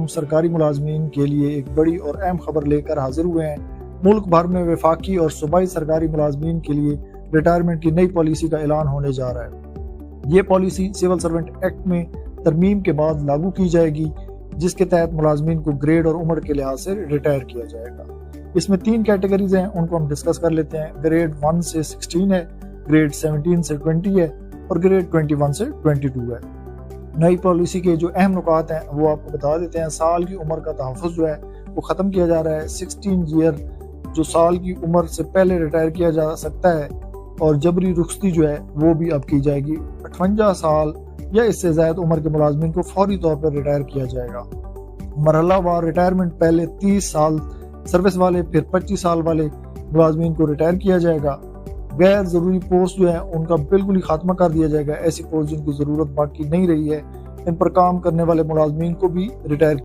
سرکاری ملازمین کے لیے ایک بڑی اور اہم خبر لے کر حاضر ہوئے ہیں۔ ملک بھر میں وفاقی اور صوبائی سرکاری ملازمین کے لیے ریٹائرمنٹ کی نئی پالیسی کا اعلان ہونے جا رہا ہے۔ یہ پالیسی سول سرونٹ ایکٹ میں ترمیم کے بعد لاگو کی جائے گی، جس کے تحت ملازمین کو گریڈ اور عمر کے لحاظ سے ریٹائر کیا جائے گا۔ اس میں 3 کیٹیگریز ہیں، ان کو ہم ڈسکس کر لیتے ہیں۔ گریڈ 1 سے 16 ہے، گریڈ 17 سے 20 ہے اور گریڈ 21 سے 22 ہے۔ نئی پالیسی کے جو اہم نکات ہیں وہ آپ کو بتا دیتے ہیں۔ سال کی عمر کا تحفظ جو ہے وہ ختم کیا جا رہا ہے۔ 16 ایئر جو سال کی عمر سے پہلے ریٹائر کیا جا سکتا ہے، اور جبری رخصتی جو ہے وہ بھی اب کی جائے گی۔ 58 سال یا اس سے زائد عمر کے ملازمین کو فوری طور پر ریٹائر کیا جائے گا۔ مرحلہ وار ریٹائرمنٹ پہلے 30 سال سروس والے، پھر 25 سال والے ملازمین کو ریٹائر کیا جائے گا۔ غیر ضروری پوسٹ جو ہیں ان کا بالکل ہی خاتمہ کر دیا جائے گا۔ ایسی پوسٹ جن کی ضرورت باقی نہیں رہی ہے، ان پر کام کرنے والے ملازمین کو بھی ریٹائر